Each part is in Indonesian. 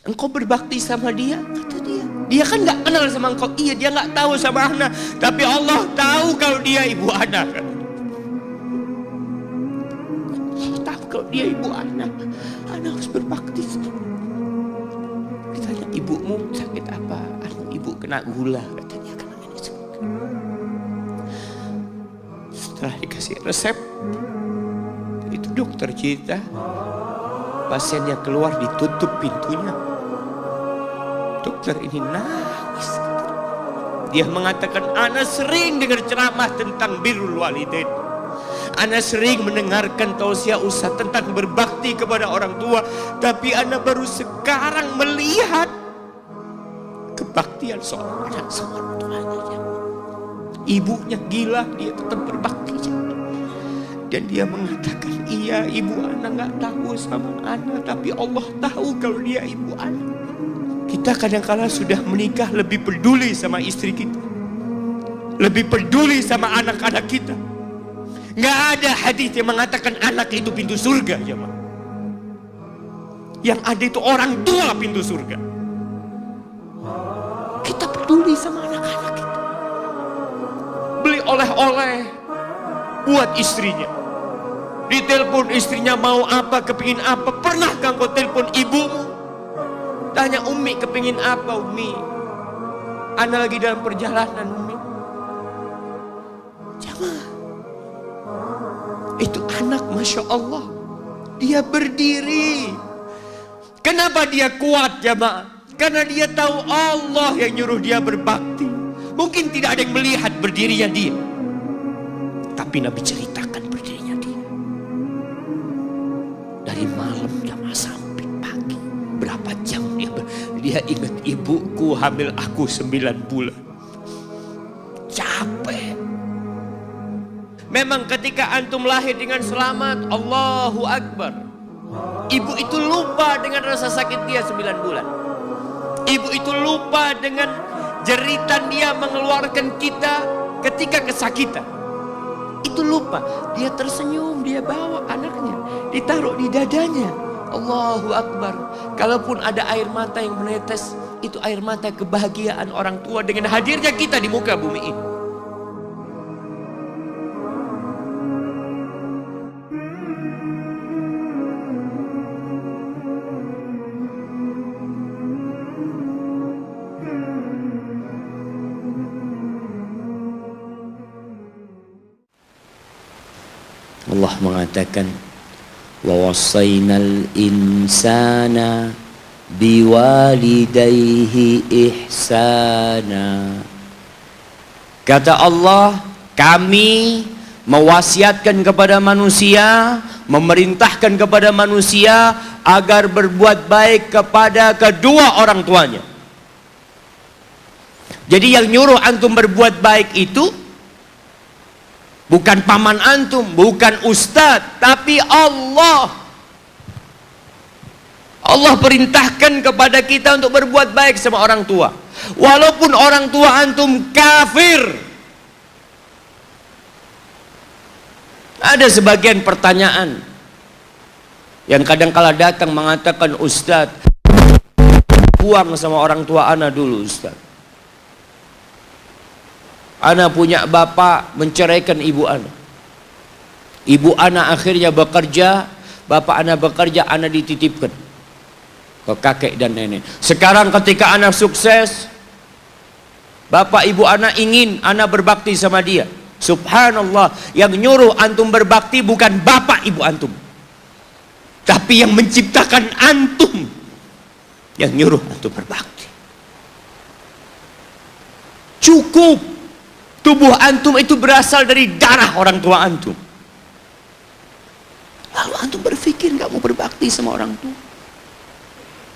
Engkau berbakti sama dia, kata dia. Dia kan nggak kenal sama engkau. Iya, dia nggak tahu sama Ana, tapi Allah tahu kalau dia ibu Ana. Allah tahu kalau dia ibu Ana. Ana harus berbakti. Ditanya, ibumu sakit apa? Ibu kena gula, katanya. Setelah dikasih resep, itu dokter cerita, pasiennya keluar, ditutup pintunya. Dokter ini nangis. Dia mengatakan, ana sering dengar ceramah tentang birrul walidain. Ana sering mendengarkan tausiah ustaz tentang berbakti kepada orang tua, tapi ana baru sekarang melihat kebaktian seorang anak sama orang tuanya. Ibunya gila, dia tetap berbakti. Dan dia mengatakan, iya, ibu ana nggak tahu sama ana, tapi Allah tahu kalau dia ibu ana. Kita kadang-kala sudah menikah lebih peduli sama istri kita, lebih peduli sama anak-anak kita. Nggak ada hadis yang mengatakan anak itu pintu surga, jemaah. Yang ada itu orang tua pintu surga. Kita peduli sama anak-anak kita. Beli oleh-oleh buat istrinya. Ditelepon istrinya mau apa, kepingin apa. Pernahkah kau telepon ibumu? Tanya, Umi kepingin apa, Umi? Ana lagi dalam perjalanan, Umi. Jamaah, itu anak, Masya Allah, dia berdiri. Kenapa dia kuat, jamaah? Karena dia tahu Allah yang nyuruh dia berbakti. Mungkin tidak ada yang melihat berdirinya dia, tapi Nabi ceritakan berdirinya dia. Dari malam jamaah sampai pagi, berapa jam dia ingat, ibuku hamil aku 9 bulan. Capek. Memang ketika antum lahir dengan selamat, Allahu Akbar, ibu itu lupa dengan rasa sakit dia 9 bulan. Ibu itu lupa dengan jeritan dia mengeluarkan kita ketika kesakitan. Itu lupa. Dia tersenyum, dia bawa anaknya, ditaruh di dadanya. Allahu Akbar. Kalaupun ada air mata yang menetes, itu air mata kebahagiaan orang tua dengan hadirnya kita di muka bumi ini. Allah mengatakan, wa wassaynal insana biwalidayhi ihsana. Kata Allah, kami mewasiatkan kepada manusia, memerintahkan kepada manusia agar berbuat baik kepada kedua orang tuanya. Jadi yang nyuruh antum berbuat baik itu bukan paman antum, bukan ustadz, tapi Allah. Allah perintahkan kepada kita untuk berbuat baik sama orang tua. Walaupun orang tua antum kafir. Ada sebagian pertanyaan yang kadang-kala datang mengatakan, ustadz, buang sama orang tua ana dulu, ustadz. Ana punya bapak menceraikan ibu ana. Ibu ana akhirnya bekerja, bapak ana bekerja, ana dititipkan ke kakek dan nenek. Sekarang ketika ana sukses, bapak ibu ana ingin ana berbakti sama dia. Subhanallah, yang nyuruh antum berbakti bukan bapak ibu antum, tapi yang menciptakan antum yang nyuruh antum berbakti. Cukup tubuh antum itu berasal dari darah orang tua antum. Lalu antum berpikir nggak mau berbakti sama orang tua.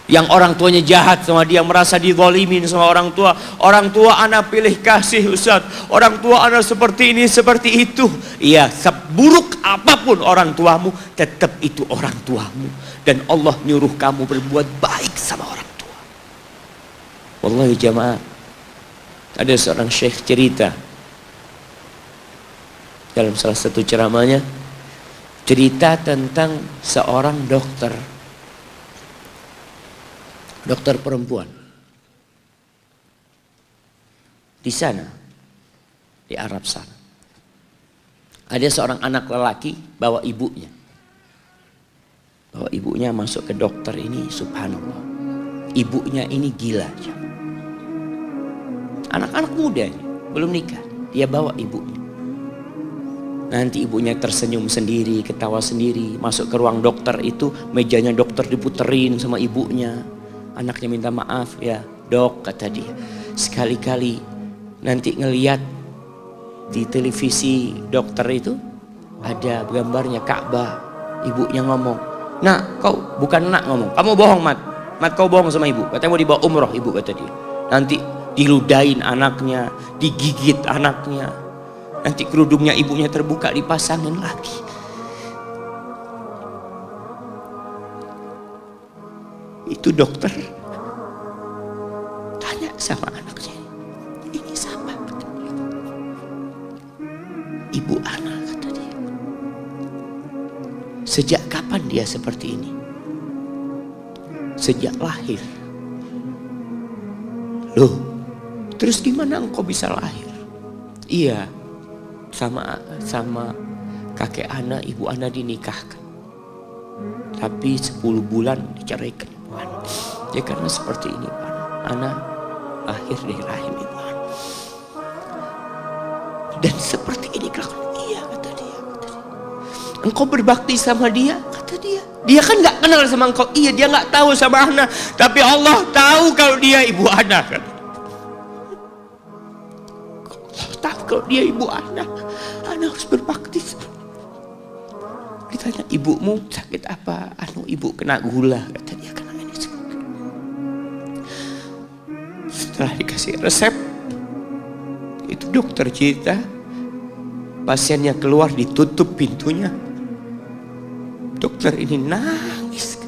Yang orang tuanya jahat sama dia, merasa dizalimin sama orang tua. Orang tua anak pilih kasih, Ustaz. Orang tua anak seperti ini, seperti itu. Iya, seburuk apapun orang tuamu, tetap itu orang tuamu. Dan Allah nyuruh kamu berbuat baik sama orang tua. Wallahi jamaah, ada seorang syekh cerita dalam salah satu ceramahnya, cerita tentang seorang dokter. dokter perempuan. Di sana, di Arab sana, ada seorang anak lelaki bawa ibunya. Bawa ibunya masuk ke dokter ini, subhanallah. Ibunya ini gila. Anak-anak muda ini, belum nikah. Dia bawa ibunya. Nanti ibunya tersenyum sendiri, ketawa sendiri. Masuk ke ruang dokter itu, mejanya dokter diputerin sama ibunya. Anaknya minta maaf, ya dok, kata dia. Sekali-kali nanti ngeliat di televisi dokter itu ada gambarnya Ka'bah. Ibunya ngomong, nak kau bukan nak ngomong, kamu bohong Mat. Mat kau bohong sama ibu, katanya mau dibawa umroh ibu, kata dia. Nanti diludahin anaknya, digigit anaknya. Nanti kerudungnya ibunya terbuka, dipasangin lagi. Itu dokter tanya sama anaknya, ini siapa? Ibu anak, kata dia. Sejak kapan dia seperti ini? Sejak lahir. Loh, terus gimana engkau bisa lahir? Iya, sama kakek anak, ibu anak dinikahkan. Tapi 10 bulan diceraikan ibu anak. Ya karena seperti ini Pak, anak lahir dari rahim ibu anak. Dan seperti ini kelakuan. Iya, kata dia. Engkau berbakti sama dia, kata dia. Dia kan gak kenal sama engkau. Iya, dia gak tahu sama anak. Tapi Allah tahu kalau dia ibu anak. Allah tahu kalau dia ibu anak. Anak harus berbakti. Ditanya, ibumu sakit apa? Ibu kena gula, kata dia, kena ini. Setelah dikasih resep, itu dokter cerita, pasiennya keluar, ditutup pintunya. Dokter ini nangis.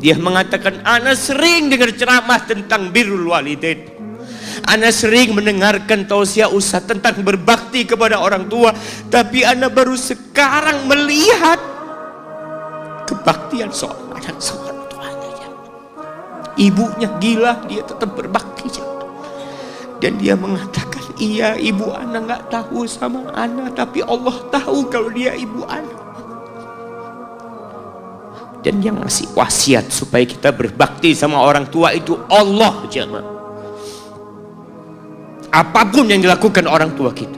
Dia mengatakan, ana sering dengar ceramah tentang birrul walidain. Ana sering mendengarkan tausiah ustaz tentang berbakti kepada orang tua. Tapi ana baru sekarang melihat kebaktian seorang anak sama orang tuanya. Ibunya gila, dia tetap berbakti. Dan dia mengatakan, iya ibu ana gak tahu sama ana, tapi Allah tahu kalau dia ibu ana. Dan yang ngasih wasiat supaya kita berbakti sama orang tua itu Allah, jemaah. Apapun yang dilakukan orang tua kita.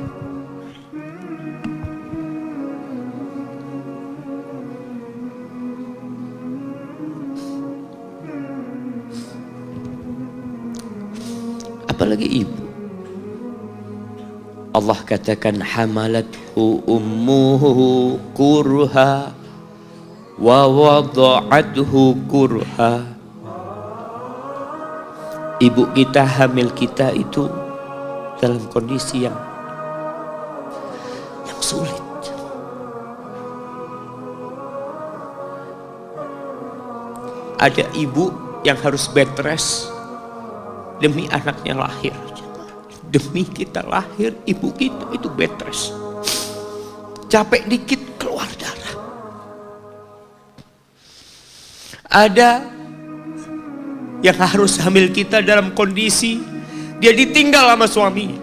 Apalagi ibu. Allah katakan, hamalathu ummuhu kurha wa wada'athu kurha. Ibu kita, hamil kita itu dalam kondisi yang sulit. Ada ibu yang harus bed rest demi anaknya lahir. Demi kita lahir, ibu kita itu bed rest. Capek dikit keluar darah. Ada yang harus hamil kita dalam kondisi dia ditinggal sama suaminya.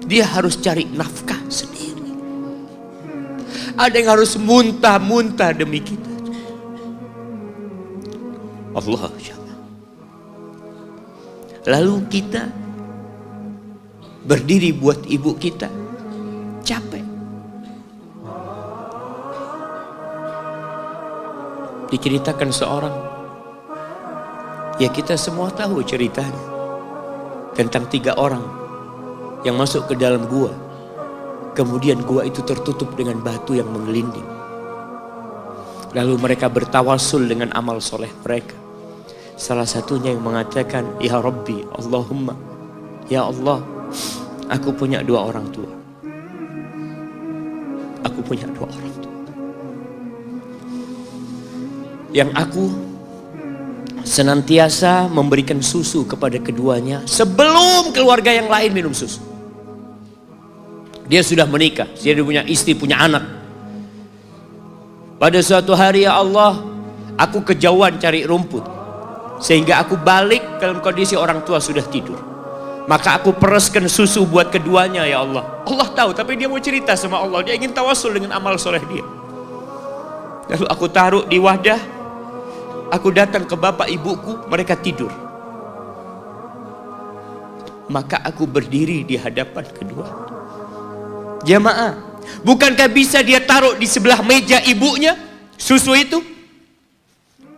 Dia harus cari nafkah sendiri. Ada yang harus muntah-muntah demi kita. Allah. Lalu kita berdiri buat ibu kita, capek. Diceritakan seorang, ya kita semua tahu ceritanya, tentang 3 orang yang masuk ke dalam gua. Kemudian gua itu tertutup dengan batu yang menggelinding. Lalu mereka bertawasul dengan amal soleh mereka. Salah satunya yang mengatakan, ya Rabbi, Allahumma, ya Allah, aku punya 2 orang tua. Aku punya 2 orang tua. Yang aku senantiasa memberikan susu kepada keduanya sebelum keluarga yang lain minum susu. Dia sudah menikah, dia punya istri, punya anak. Pada suatu hari, ya Allah, Aku kejauhan cari rumput, sehingga aku balik dalam kondisi orang tua sudah tidur. Maka aku pereskan susu buat keduanya ya Allah. Allah tahu, tapi dia mau cerita sama Allah. Dia ingin tawasul dengan amal soleh dia. Lalu aku taruh di wadah. Aku datang ke bapak ibuku, mereka tidur. Maka aku berdiri di hadapan kedua. Jamaah, bukankah bisa dia taruh di sebelah meja ibunya susu itu?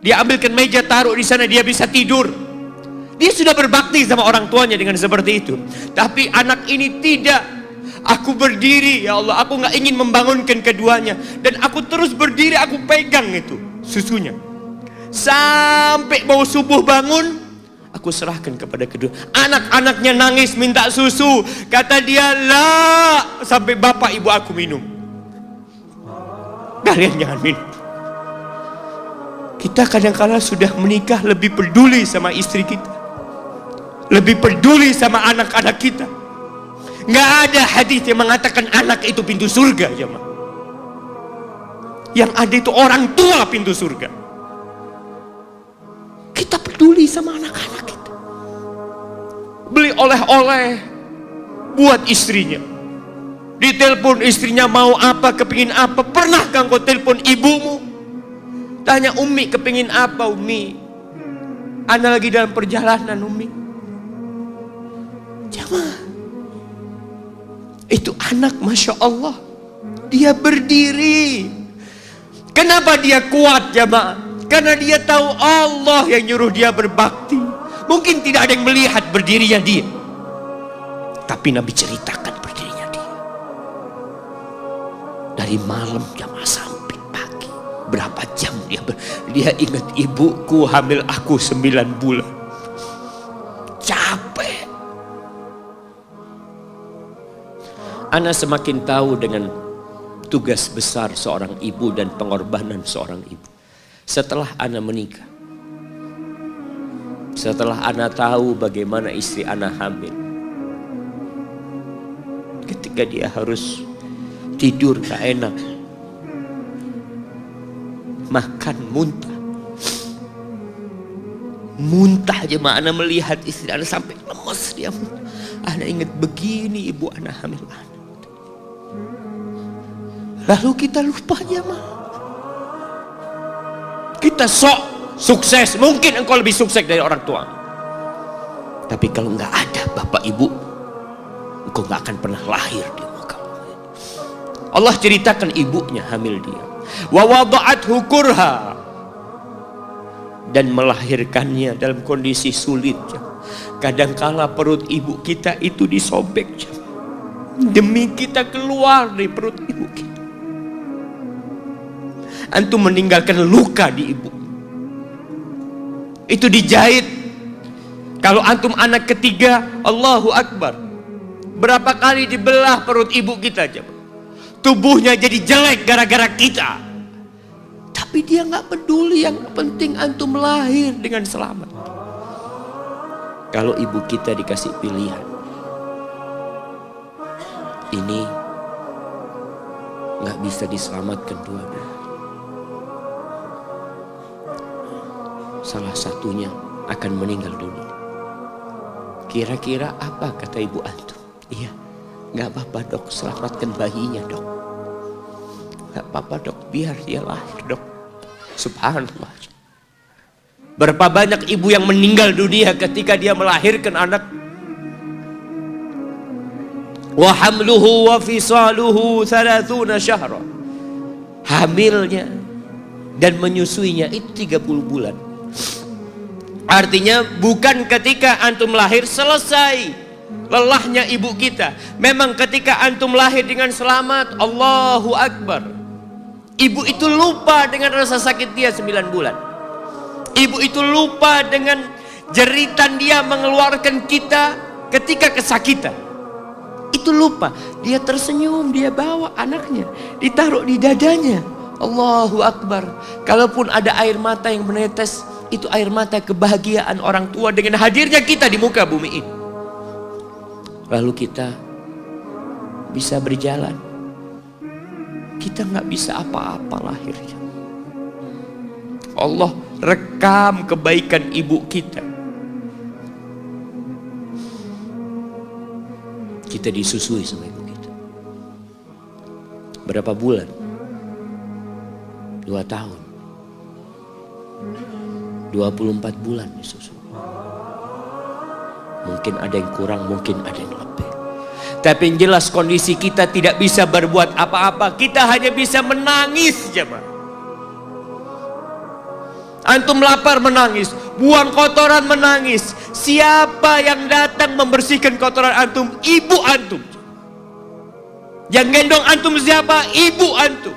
Dia ambilkan meja, taruh di sana, dia bisa tidur. Dia sudah berbakti sama orang tuanya dengan seperti itu. Tapi anak ini tidak. Aku berdiri, ya Allah, aku gak ingin membangunkan keduanya. Dan aku terus berdiri, aku pegang itu susunya. Sampai mau subuh bangun, aku serahkan kepada kedua. Anak-anaknya nangis minta susu. Kata dia, lah, sampai bapak ibu aku minum. Kalian jangan minum. Kita kadang-kala sudah menikah lebih peduli sama istri kita, lebih peduli sama anak-anak kita. Nggak ada hadis yang mengatakan anak itu pintu surga, jemaah. Yang ada itu orang tua pintu surga. Kita peduli sama anak-anak kita. Beli oleh-oleh buat istrinya. Ditelepon istrinya mau apa, kepingin apa. Pernahkah engkau telepon ibumu? Tanya, Umi kepingin apa Umi? Ana lagi dalam perjalanan Umi. Jamaah, itu anak Masya Allah, dia berdiri. Kenapa dia kuat jamaah? Karena dia tahu Allah yang nyuruh dia berbakti. Mungkin tidak ada yang melihat berdirinya dia, tapi Nabi ceritakan berdirinya dia. Dari malam jamaah sampai pagi, berapa jam dia ingat ibuku hamil aku 9 bulan. Capek. Ana semakin tahu dengan tugas besar seorang ibu dan pengorbanan seorang ibu setelah Ana menikah. Setelah Ana tahu bagaimana istri Ana hamil, ketika dia harus tidur gak enak, makan muntah aja. Ana melihat istri Ana sampai lemes dia muntah. Ana ingat begini ibu Ana hamil Ana. Lalu kita lupa jemaah. Kita sok sukses, mungkin engkau lebih sukses dari orang tua. Tapi kalau nggak ada bapak ibu, engkau nggak akan pernah lahir di muka bumi. Allah ceritakan ibunya hamil dia. Wa wada'athu kurha, dan melahirkannya dalam kondisi sulit. Kadangkala perut ibu kita itu disobek demi kita keluar dari perut ibu kita. Antum meninggalkan luka di ibu, itu dijahit. Kalau antum anak ketiga, Allahu Akbar, berapa kali dibelah perut ibu kita, tubuhnya jadi jelek gara-gara kita. Tapi dia nggak peduli, yang penting antum lahir dengan selamat. Kalau ibu kita dikasih pilihan, ini nggak bisa diselamatkan dua-duanya, salah satunya akan meninggal dunia. Kira-kira apa kata ibu antum? Iya, nggak apa-apa dok, selamatkan bayinya dok. Nggak apa-apa dok, biar dia lahir dok. Subhanallah. Berapa banyak ibu yang meninggal dunia ketika dia melahirkan anak. Wa hamluhu wa fisaluhu 30 syahra. Hamilnya dan menyusuinya itu 30 bulan. Artinya bukan ketika antum lahir selesai lelahnya ibu kita. Memang ketika antum lahir dengan selamat, Allahu Akbar, ibu itu lupa dengan rasa sakit dia 9 bulan. Ibu itu lupa dengan jeritan dia mengeluarkan kita ketika kesakitan. Itu lupa. Dia tersenyum, dia bawa anaknya, ditaruh di dadanya. Allahu Akbar. Kalaupun ada air mata yang menetes, itu air mata kebahagiaan orang tua dengan hadirnya kita di muka bumi ini. Lalu kita bisa berjalan. Kita nggak bisa apa-apa lahirnya. Allah rekam kebaikan ibu kita. Kita disusui sama ibu kita. Berapa bulan? 2 tahun. 24 bulan disusui. Mungkin ada yang kurang, mungkin ada yang lebih. Tapi yang jelas kondisi kita tidak bisa berbuat apa-apa. Kita hanya bisa menangis, jemaah. Antum lapar menangis, buang kotoran menangis. Siapa yang datang membersihkan kotoran antum? Ibu antum. Yang gendong antum siapa? Ibu antum.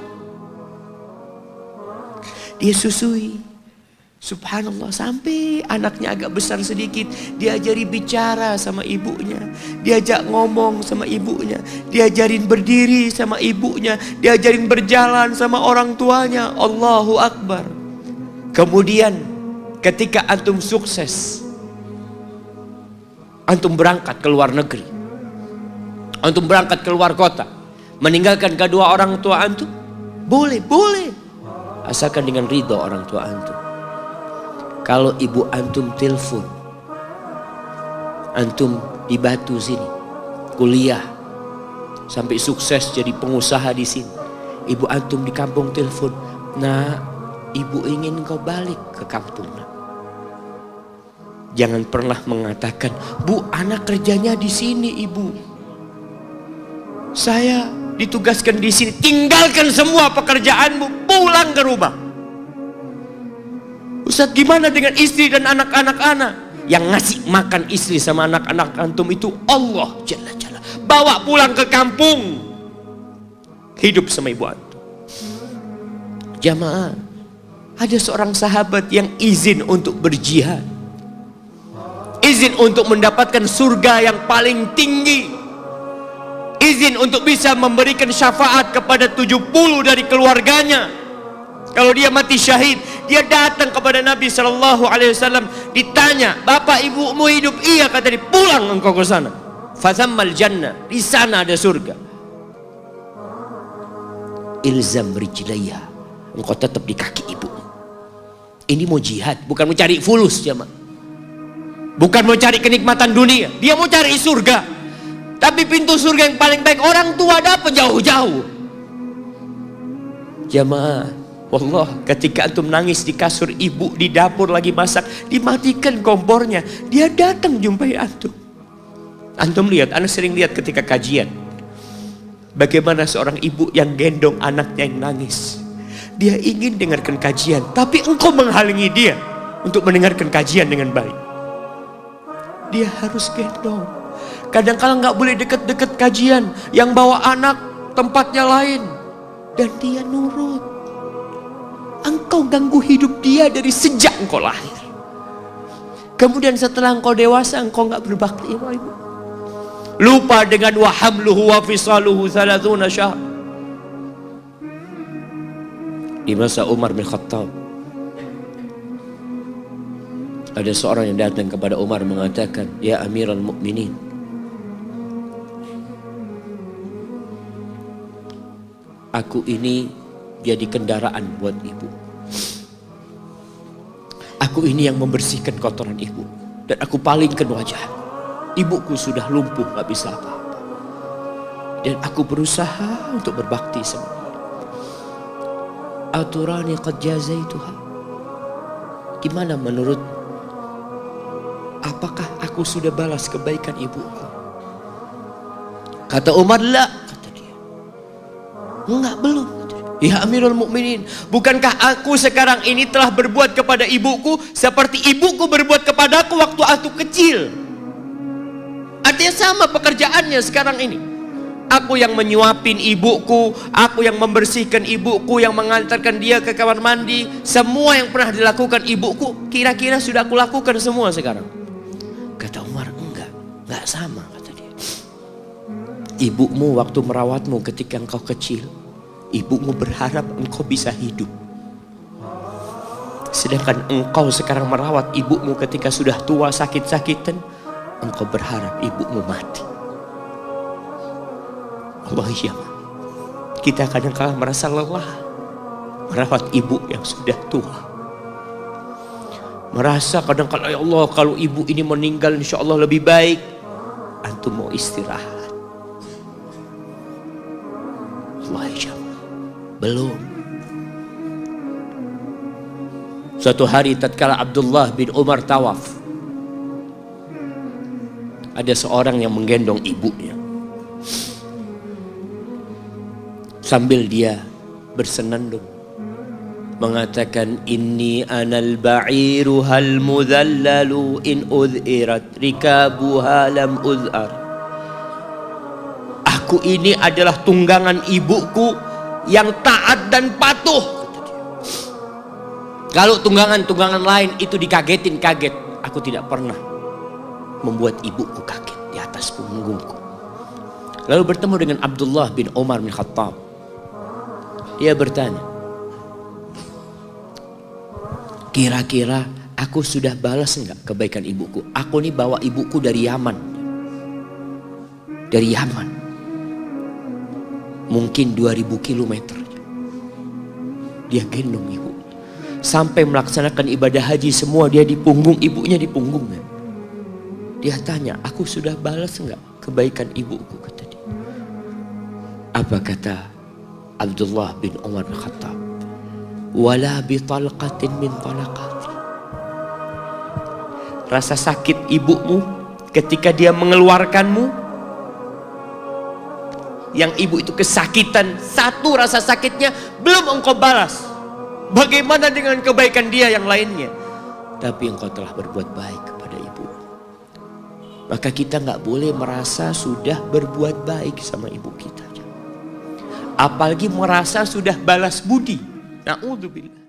Dia susui. Subhanallah, sampai anaknya agak besar sedikit, diajari bicara sama ibunya, diajak ngomong sama ibunya, diajarin berdiri sama ibunya, diajarin berjalan sama orang tuanya. Allahu Akbar. Kemudian ketika antum sukses, antum berangkat ke luar negeri, antum berangkat ke luar kota, meninggalkan kedua orang tua antum, boleh, asalkan dengan ridho orang tua antum. Kalau ibu antum telepon, antum di Batu sini, kuliah, sampai sukses jadi pengusaha di sini, ibu antum di kampung telepon, nah, ibu ingin kau balik ke kampung. Jangan pernah mengatakan, Bu, anak kerjanya di sini, ibu. Saya ditugaskan di sini. Tinggalkan semua pekerjaanmu, pulang ke rumah. Ustaz, gimana dengan istri dan anak-anak anak? Yang ngasih makan istri sama anak-anak antum itu Allah Jalla Jalla. Bawa pulang ke kampung, hidup sama ibu antum. Jamaah, ada seorang sahabat yang izin untuk berjihad, izin untuk mendapatkan surga yang paling tinggi, izin untuk bisa memberikan syafaat kepada 70 dari keluarganya. Kalau dia mati syahid, dia datang kepada Nabi SAW, ditanya, bapak ibumu hidup? Iya, kata dia. Pulang engkau ke sana, fathammal jannah, di sana ada surga. Ilzam rijlaiha, engkau tetap di kaki ibu. Ini mau jihad, bukan mau cari fulus, jemaah. Bukan mau cari kenikmatan dunia, dia mau cari surga. Tapi pintu surga yang paling baik orang tua dapat jauh-jauh. Jemaah, wallah, ketika antum nangis di kasur ibu, di dapur lagi masak, dimatikan kompornya, dia datang jumpai antum. Antum lihat, anak sering lihat ketika kajian, bagaimana seorang ibu yang gendong anaknya yang nangis. Dia ingin dengarkan kajian, tapi engkau menghalangi dia untuk mendengarkan kajian dengan baik. Dia harus gendong. Kadang-kadang nggak boleh deket-deket kajian, yang bawa anak tempatnya lain, dan dia nurut. Engkau ganggu hidup dia dari sejak engkau lahir. Kemudian setelah engkau dewasa, engkau nggak berbakti sama ibu. Lupa dengan wa hamluhu wa fisaluhu 30 syahr. Di masa Umar bin Khattab, ada seorang yang datang kepada Umar mengatakan, ya Amirul Mukminin, aku ini jadi kendaraan buat ibu. Aku ini yang membersihkan kotoran ibu, dan aku palingkan wajah. Ibuku sudah lumpuh, gak bisa apa-apa, dan aku berusaha untuk berbakti sama dia. Aturani qad jazaituha. Gimana menurut, apakah aku sudah balas kebaikan ibuku? Kata Umar, la, kata dia. Enggak, belum. Ya Amirul Mukminin, bukankah aku sekarang ini telah berbuat kepada ibuku seperti ibuku berbuat kepadaku waktu aku kecil? Artinya sama pekerjaannya sekarang ini. Aku yang menyuapin ibuku, aku yang membersihkan ibuku, yang mengantarkan dia ke kamar mandi. Semua yang pernah dilakukan ibuku, kira-kira sudah aku lakukan semua sekarang. Kata Umar, enggak sama, kata dia. Ibumu waktu merawatmu ketika engkau kecil, ibumu berharap engkau bisa hidup. Sedangkan engkau sekarang merawat ibumu ketika sudah tua sakit-sakitan, engkau berharap ibumu mati. Allah, iya, kita kadang-kadang merasa lelah merawat ibu yang sudah tua. Merasa kadang-kadang, ya Allah, kalau ibu ini meninggal insya Allah lebih baik. Antum mau istirahat. Allah ya, belum. Suatu hari tatkala Abdullah bin Umar tawaf, ada seorang yang menggendong ibunya. Sambil dia bersenandung mengatakan, inni anal ba'iru hal mudhallalu in udhirat rikabuha lam udhar. Aku ini adalah tunggangan ibuku yang taat dan patuh. Kalau tunggangan-tunggangan lain itu dikagetin, kaget. Aku tidak pernah membuat ibuku kaget di atas punggungku. Lalu bertemu dengan Abdullah bin Umar bin Khattab. Dia bertanya, kira-kira aku sudah balas enggak kebaikan ibuku? Aku nih bawa ibuku dari Yaman. Dari Yaman. Mungkin 2000 kilometer. Dia gendong ibu. Sampai melaksanakan ibadah haji semua dia di punggung, ibunya di punggungnya. Dia tanya, aku sudah balas enggak kebaikan ibuku? Kata dia. Apa kata Abdullah bin Umar bin Khattab? Wala bitalqatin min talaqati. Rasa sakit ibumu ketika dia mengeluarkanmu, yang ibu itu kesakitan, satu rasa sakitnya belum engkau balas. Bagaimana dengan kebaikan dia yang lainnya? Tapi engkau telah berbuat baik kepada ibu. Maka kita nggak boleh merasa sudah berbuat baik sama ibu kita. Apalagi merasa sudah balas budi. Na'udzubillah.